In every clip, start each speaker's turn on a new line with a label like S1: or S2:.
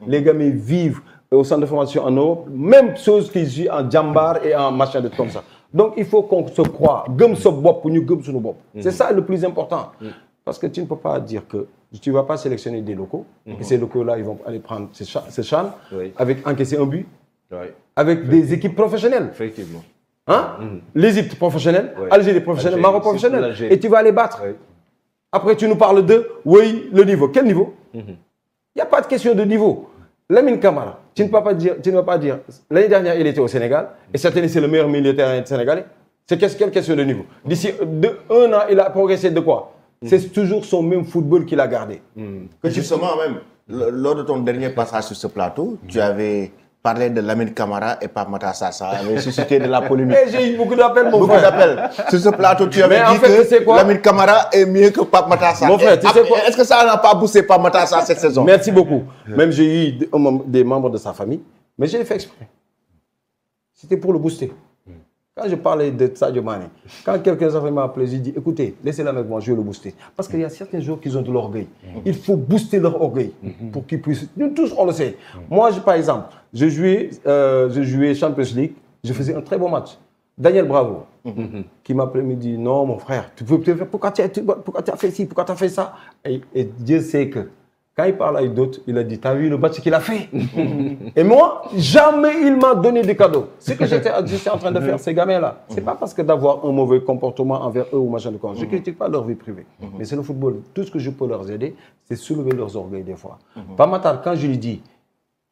S1: Les gamins vivent au centre de formation en Europe, même chose qu'ils vivent en Djambar et en machin de comme ça. Donc il faut qu'on se croie, gum so bop pour nous gum sur nos bop. C'est ça le plus important. Parce que tu ne peux pas dire que tu ne vas pas sélectionner des locaux, et ces locaux-là, ils vont aller prendre ces chans, avec encaisser un but, avec des équipes professionnelles.
S2: Effectivement.
S1: Hein? L'Égypte professionnelle, Algérie professionnelle, Maroc professionnel, et tu vas les battre. Après, tu nous parles de, oui, le niveau. Quel niveau? Il n'y a pas de question de niveau. Lamine Camara, tu ne vas pas dire, l'année dernière, il était au Sénégal, et cette année, c'est le meilleur militaire sénégalais. C'est quelle question de niveau? D'ici 1 an, il a progressé de quoi? C'est toujours son même football qu'il a gardé.
S3: Justement, même, lors de ton dernier passage sur ce plateau, tu avais parlé de Lamine Camara et Pape Matar Sarr. Ça avait suscité de la polémique.
S1: J'ai eu beaucoup d'appels, mon
S3: frère. Beaucoup d'appels. Sur ce plateau, tu avais dit que Lamine Camara est mieux que Pape Matar Sarr.
S1: Mon frère, tu sais quoi?
S3: Est-ce que ça n'a pas boosté Pape Matar Sarr cette saison?
S1: Merci beaucoup. Même j'ai eu des membres de sa famille, mais j'ai fait exprès. C'était pour le booster. Quand je parlais de Sadio Mané, quand quelqu'un m'a appelé, j'ai dit, écoutez, laissez-le avec moi, je vais le booster. Parce qu'il y a certains joueurs qui ont de l'orgueil. Il faut booster leur orgueil pour qu'ils puissent... Nous tous, on le sait. Moi, par exemple, je jouais Champions League, je faisais un très bon match. Daniel Bravo, qui m'appelait, me dit, non, mon frère, pourquoi tu as fait ci, pourquoi tu as fait ça? Et Dieu sait que quand il parle avec d'autres, il a dit, t'as vu le match qu'il a fait? Et moi, jamais il m'a donné des cadeaux. Ce que j'étais en train de faire, ces gamins-là, c'est pas parce que d'avoir un mauvais comportement envers eux ou machin de quoi. Je ne critique pas leur vie privée. Mais c'est le football. Tout ce que je peux leur aider, c'est soulever leurs orgueils des fois. Pape Matar, quand je lui dis,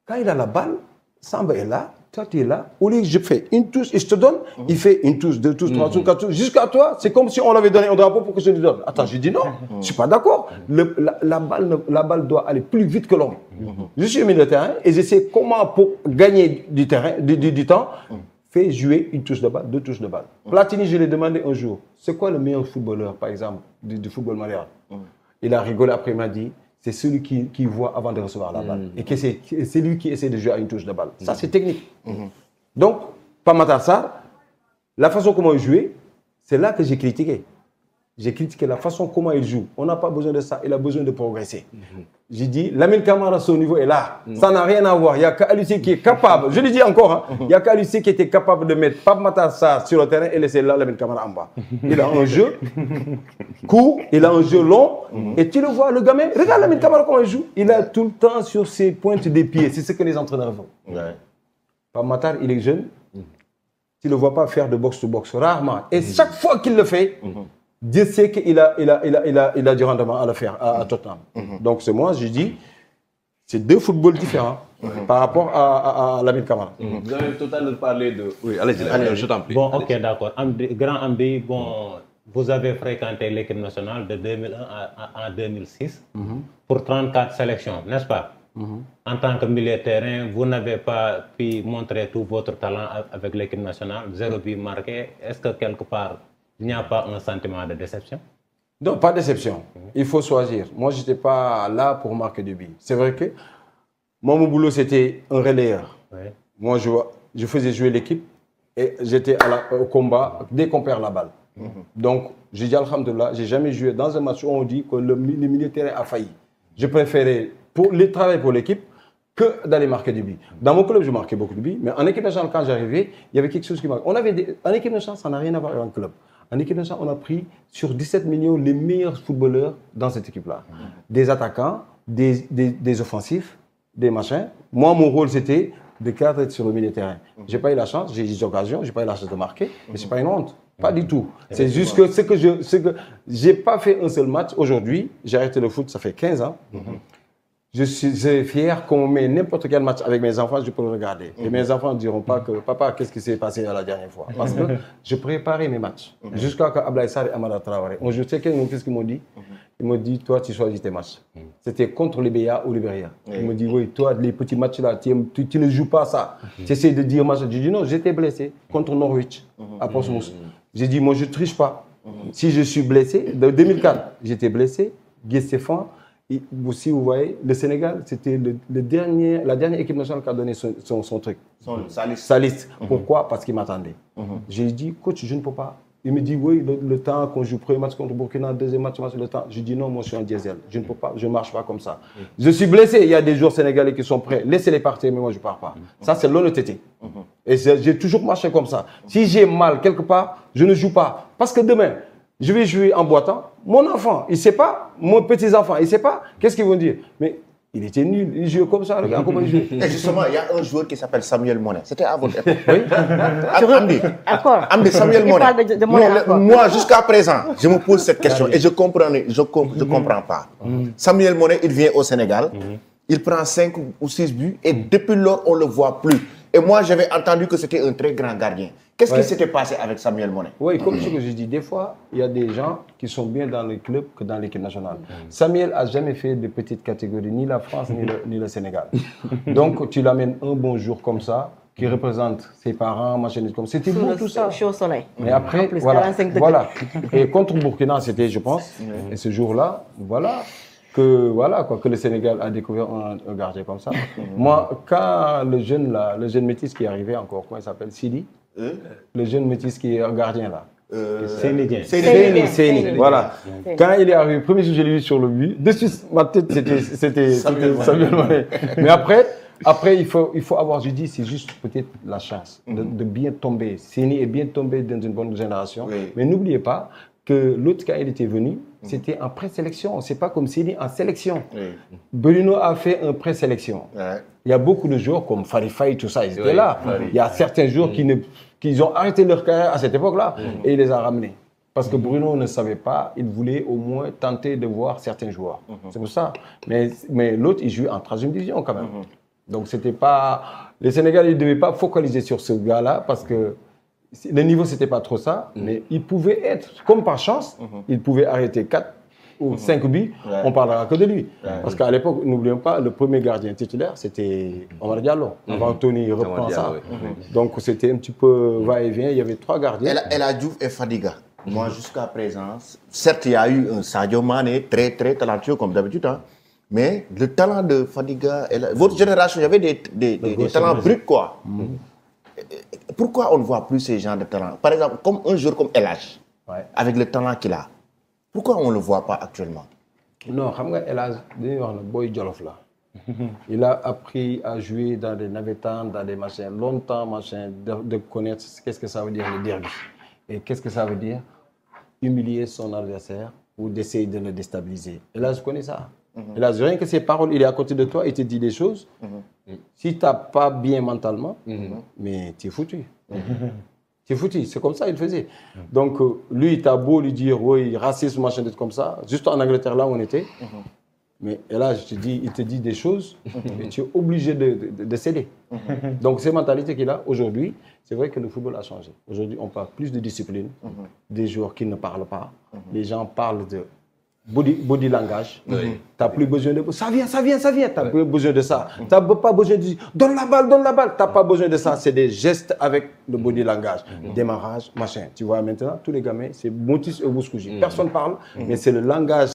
S1: quand il a la balle, Samba est là, toi tu es là, au lieu que je fais une touche et je te donne, il fait une touche, 2 touches, 3 touches, 4 touches, jusqu'à toi, c'est comme si on l'avait donné un drapeau pour que je lui donne. Attends, je dis non, je ne suis pas d'accord. La balle doit aller plus vite que l'homme. Je suis au milieu de terrain et je sais comment, pour gagner du temps, faire jouer une touche de balle, 2 touches de balle. Platini, je lui ai demandé un jour, c'est quoi le meilleur footballeur, par exemple, du football malien? Il a rigolé, après il m'a dit, c'est celui qui voit avant de recevoir la balle. Et c'est lui qui essaie de jouer à une touche de balle. Ça, c'est technique. Donc, Pape Matar Sarr, la façon comment il jouait, c'est là que j'ai critiqué. J'ai critiqué la façon comment il joue. On n'a pas besoin de ça, il a besoin de progresser. J'ai dit, Lamine Camara, son niveau est là. Ça n'a rien à voir. Il y a qu'Alucé qui est capable, je le dis encore, il n'y a qu'Alucé qui était capable de mettre Pape Matar Sarr sur le terrain et laisser là Lamine Camara en bas. Il a un jeu court, il a un jeu long, et tu le vois, le gamin, regarde Lamine Camara comment il joue. Il est tout le temps sur ses pointes des pieds. C'est ce que les entraîneurs font. Pape Matar, il est jeune. Tu ne le vois pas faire de boxe-to-boxe, rarement. Et chaque fois qu'il le fait, Dieu sait qu'il a du rendement à le faire à Tottenham. Donc c'est moi, je dis, c'est 2 footballs différents par rapport à Lamine Camara.
S2: Vous avez tout à l'heure parlé de... Oui, allez-y, je t'en prie.
S4: Bon, ok, d'accord. Grand Ambi, bon, vous avez fréquenté l'équipe nationale de 2001 à 2006 pour 34 sélections, n'est-ce pas? En tant que milieu de terrain, vous n'avez pas pu montrer tout votre talent avec l'équipe nationale, 0 but marqué. Est-ce que quelque part, il n'y a pas un sentiment de déception?
S1: Non, pas de déception. Il faut choisir. Moi, je n'étais pas là pour marquer du but. C'est vrai que mon boulot, c'était un relayeur. Moi, je faisais jouer l'équipe et j'étais au combat dès qu'on perd la balle. Donc, j'ai dit alhamdoulilah, je n'ai jamais joué dans un match où on dit que le milieu de terrain a failli. Je préférais travailler pour l'équipe que d'aller marquer du but. Dans mon club, je marquais beaucoup de buts, mais en équipe nationale, quand j'arrivais, il y avait quelque chose qui marquait. En équipe nationale, ça n'a rien à voir avec un club. En équipe nationale, on a pris sur 17 millions les meilleurs footballeurs dans cette équipe-là. Des attaquants, des offensifs, des machins. Moi, mon rôle, c'était de cadrer sur le milieu de terrain. Je n'ai pas eu la chance, j'ai eu des occasions, je n'ai pas eu la chance de marquer, mais ce n'est pas une honte. Pas du tout. C'est juste que je n'ai pas fait un seul match. Aujourd'hui, j'ai arrêté le foot, ça fait 15 ans. Je suis fier qu'on met n'importe quel match avec mes enfants, je peux le regarder. Et mes enfants ne diront pas que « Papa, qu'est-ce qui s'est passé la dernière fois ?» Parce que je préparais mes matchs. Jusqu'à ce qu'Ablaye Sarr et Amada Traoré. Je sais qu'est-ce qu'ils m'ont dit. Ils m'ont dit « Toi, tu choisis tes matchs. » C'était contre les BA ou les Libéria. Ils m'ont dit « Oui, toi, les petits matchs là, tu ne joues pas ça. Tu essaies de dire match. » J'ai dit « Non, j'étais blessé contre Norwich à Portsmouth. » J'ai dit « Moi, je ne triche pas. Si je suis blessé, de 2004, j'étais blessé, Guy Stéphane. Et aussi, vous voyez, le Sénégal, c'était la dernière équipe nationale qui a donné son truc. Sa liste. Pourquoi? Parce qu'il m'attendait. J'ai dit, coach, je ne peux pas Il me dit, oui, le temps qu'on joue premier match contre Burkina, deuxième match, le temps. Je dis non, moi je suis en diesel. Je ne peux pas, je ne marche pas comme ça. Je suis blessé, il y a des joueurs sénégalais qui sont prêts. Laissez-les partir, mais moi je ne pars pas. Ça, c'est l'honnêteté. Et j'ai toujours marché comme ça. Si j'ai mal quelque part, je ne joue pas. Parce que demain, je vais jouer en boitant. Mon enfant, il ne sait pas. Mon petit-enfant, il ne sait pas. Qu'est-ce qu'ils vont dire? Mais il était nul, il jouait comme ça, regarde comment il joue.
S3: Et justement, il y a un joueur qui s'appelle Samuel Monet. C'était à votre époque.
S1: Oui.
S3: Amdi, Samuel Monet.
S5: De Monet
S3: Non, moi, jusqu'à présent, je me pose cette question et je comprends pas. Samuel Monet, il vient au Sénégal, il prend 5 ou 6 buts et depuis lors, on ne le voit plus. Et moi, j'avais entendu que c'était un très grand gardien. Qu'est-ce qui s'était passé avec Samuel Monet?
S1: Oui, comme ce que je dis, des fois, il y a des gens qui sont bien dans le club que dans l'équipe nationale. Samuel n'a jamais fait de petite catégorie, ni la France, ni le Sénégal. Donc, tu l'amènes un bon jour comme ça, qui représente ses parents, machin, comme ça. C'était beau tout ça.
S5: Chaud au soleil.
S1: Mais après,
S5: plus,
S1: voilà,
S5: 45 degrés.
S1: voilà. Et contre Burkina, c'était, je pense, et ce jour-là, voilà, que le Sénégal a découvert un gardien comme ça. Moi, quand le jeune métis qui est arrivé encore, comment il s'appelle, Sidi, le jeune métis qui est un gardien là. Seini, voilà. Quand il est arrivé, premier jour, je l'ai vu sur le but. De suite, ma tête, c'était Samuel Monet. Mais après, il faut avoir, je dis, c'est juste peut-être la chance de bien tomber. Seini est bien tombé dans une bonne génération. Oui. Mais n'oubliez pas que l'autre, quand il était venu, c'était en présélection. C'est pas comme Seini en sélection. Oui. Bruno a fait un présélection. Ouais. Il y a beaucoup de joueurs comme Farifay, tout ça, ils étaient là. Il y a certains joueurs qui ont arrêté leur carrière à cette époque-là et il les a ramenés. Parce que Bruno ne savait pas, il voulait au moins tenter de voir certains joueurs. C'est pour ça. Mais l'autre, il jouait en 3e division quand même. Donc c'était pas... Les Sénégalais, ils ne devaient pas focaliser sur ce gars-là parce que le niveau, c'était pas trop ça. Mais il pouvait être, comme par chance, il pouvait arrêter 4 ou 5 buts, on ne parlera que de lui. Parce qu'à l'époque, n'oublions pas, le premier gardien titulaire, c'était Omar Diallo. Avant Tony reprend ça. Donc c'était un petit peu va-et-vient, il y avait 3 gardiens.
S3: El Hadji Diouf et Fadiga. Moi, jusqu'à présent, certes, il y a eu un Sadio Mané très, très talentueux comme d'habitude. Hein, mais le talent de Fadiga, votre génération, il y avait des talents bruts, quoi. Pourquoi on ne voit plus ces gens de talent? Par exemple, comme un joueur comme El Hadji, avec le talent qu'il a. Pourquoi on ne le voit pas actuellement?
S1: Non, El Hadji, boy Jolof là. Il a appris à jouer dans des navetans, dans des machins, longtemps, de connaître qu'est-ce que ça veut dire le derby. Et qu'est-ce que ça veut dire? Humilier son adversaire ou d'essayer de le déstabiliser. El Hadji connaît ça. El Hadji, rien que ses paroles, il est à côté de toi, il te dit des choses. Si tu n'as pas bien mentalement, mais tu es foutu. C'est foutu, c'est comme ça il faisait. Donc lui, tu as beau lui dire, oui, racisme, machin, comme ça. Juste en Angleterre, là où on était. Mais là, il te dit des choses et tu es obligé de céder. Donc ces mentalités qu'il a aujourd'hui, c'est vrai que le football a changé. Aujourd'hui, on parle plus de discipline, des joueurs qui ne parlent pas. Les gens parlent de body langage. Tu n'as plus besoin de ça vient. Tu n'as plus besoin de ça. Tu n'as pas besoin de donne la balle. Tu n'as pas besoin de ça. C'est des gestes avec le body langage. Démarrage, machin. Tu vois maintenant, tous les gamins, c'est Motis et Bouskouji. Personne ne parle, mais c'est le langage.